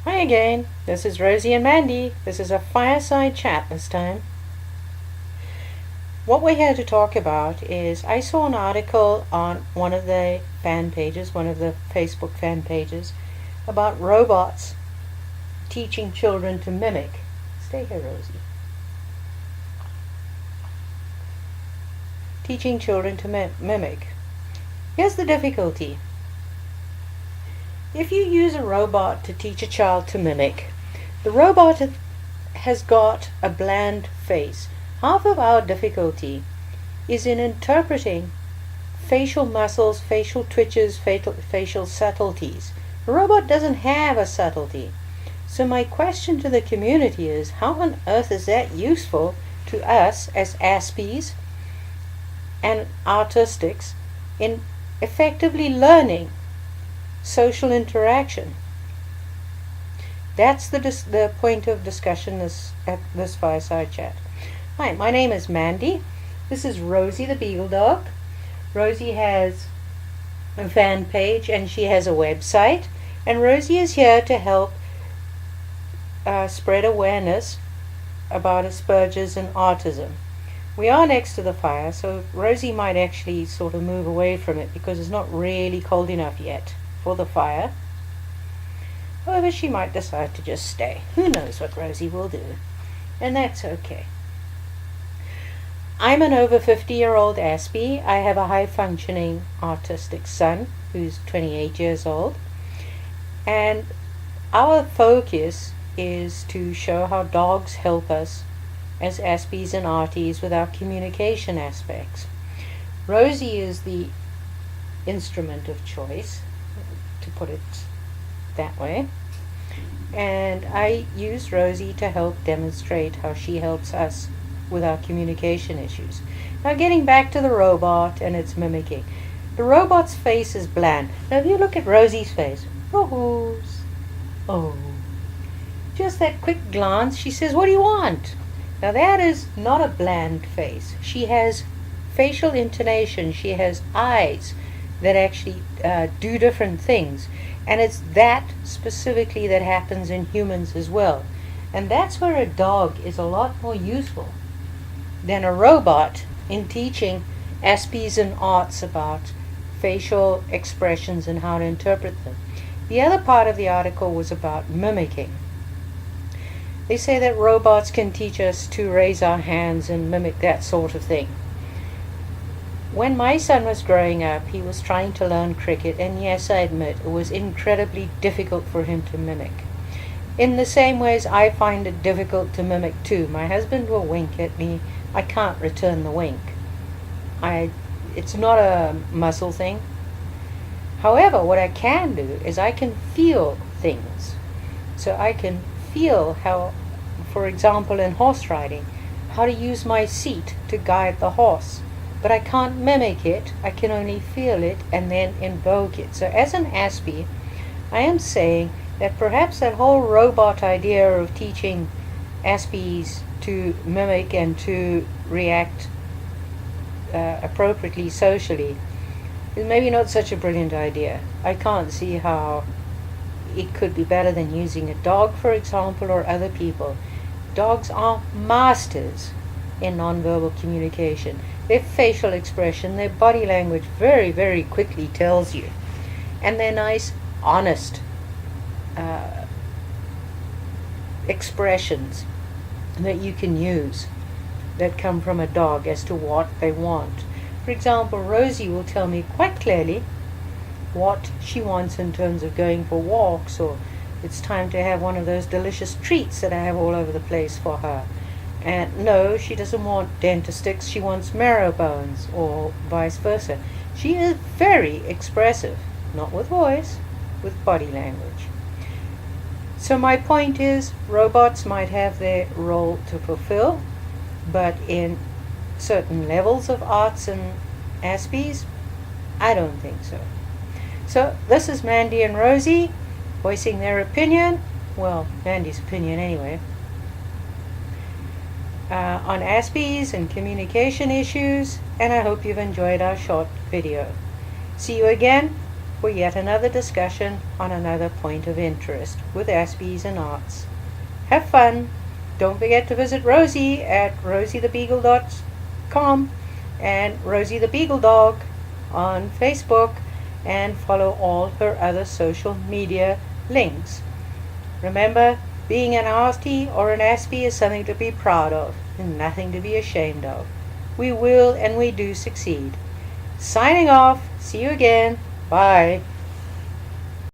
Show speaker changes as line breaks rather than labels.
Hi again, this is Rosie and Mandy. This is a fireside chat this time. What we're here to talk about is I saw an article on one of the fan pages, one of the Facebook fan pages, about robots teaching children to mimic. Stay here, Rosie. Teaching children to mimic. Here's the difficulty. If you use a robot to teach a child to mimic, the robot has got a bland face. Half of our difficulty is in interpreting facial muscles, facial twitches, facial subtleties. The robot doesn't have a subtlety. So my question to the community is, how on earth is that useful to us as aspies and autistics in effectively learning social interaction? That's the point of discussion at this fireside chat. Hi, my name is Mandy. This is Rosie the Beagle Dog. Rosie has a fan page and she has a website, and Rosie is here to help spread awareness about aspergers and autism. We are next to the fire, so Rosie might actually sort of move away from it because it's not really cold enough yet for the fire. However, she might decide to just stay. Who knows what Rosie will do? And that's okay. I'm an over 50-year-old aspie. I have a high-functioning autistic son who's 28 years old. And our focus is to show how dogs help us as aspies and arties with our communication aspects. Rosie is the instrument of choice, to put it that way, and I use Rosie to help demonstrate how she helps us with our communication issues. Now, getting back to the robot and its mimicking. The robot's face is bland. Now if you look at Rosie's face, oh, just that quick glance, she says, "What do you want?" Now that is not a bland face. She has facial intonation. She has eyes that actually do different things. And it's that specifically that happens in humans as well. And that's where a dog is a lot more useful than a robot in teaching aspies and arts about facial expressions and how to interpret them. The other part of the article was about mimicking. They say that robots can teach us to raise our hands and mimic that sort of thing. When my son was growing up, he was trying to learn cricket, and yes, I admit, it was incredibly difficult for him to mimic. In the same ways, I find it difficult to mimic too. My husband will wink at me. I can't return the wink. It's not a muscle thing. However, what I can do is I can feel things. So I can feel how, for example, in horse riding, how to use my seat to guide the horse. But I can't mimic it. I can only feel it and then invoke it. So as an aspie, I am saying that perhaps that whole robot idea of teaching aspies to mimic and to react appropriately socially is maybe not such a brilliant idea. I can't see how it could be better than using a dog, for example, or other people. Dogs are masters in nonverbal communication. Their facial expression, their body language very, very quickly tells you. And they're nice, honest expressions that you can use that come from a dog as to what they want. For example, Rosie will tell me quite clearly what she wants in terms of going for walks, or it's time to have one of those delicious treats that I have all over the place for her. And no, she doesn't want dentist-sticks, she wants marrow bones, or vice versa. She is very expressive, not with voice, with body language. So my point is, robots might have their role to fulfill, but in certain levels of arts and aspies, I don't think so. So this is Mandy and Rosie voicing their opinion, well, Mandy's opinion anyway, on aspies and communication issues, and I hope you've enjoyed our short video. See you again for yet another discussion on another point of interest with Aspies and Arts. Have fun. Don't forget to visit Rosie at rosiethebeagle.com and Rosie the Beagle Dog on Facebook, and follow all her other social media links. Remember, being an Austie or an Aspie is something to be proud of and nothing to be ashamed of. We will and we do succeed. Signing off. See you again. Bye.